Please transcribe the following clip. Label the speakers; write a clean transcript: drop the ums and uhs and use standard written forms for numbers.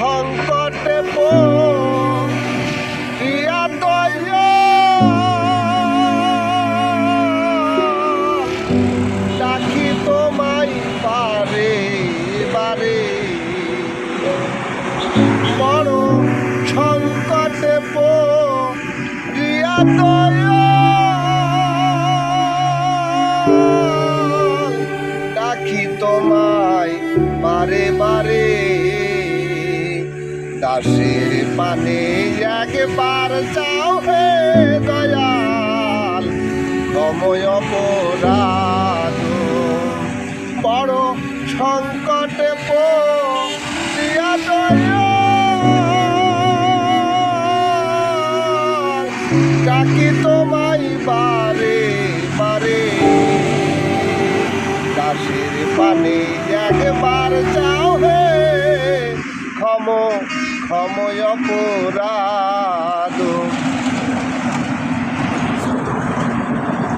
Speaker 1: সংকটে পড়িয়া ডাকি তোমায় বারে বারে, বড় সংকটে পড়িয়া ডাকি তোমায় বারে বারে। দাসের পানে একবার যাও হে দয়াল, ক্ষময় অপরাধ। বড় সংকটে পড়িয়া ডাকি তোমায় বারে বারে। দাসের পানে একবার যাও হে ক্ষময় অপরাধ।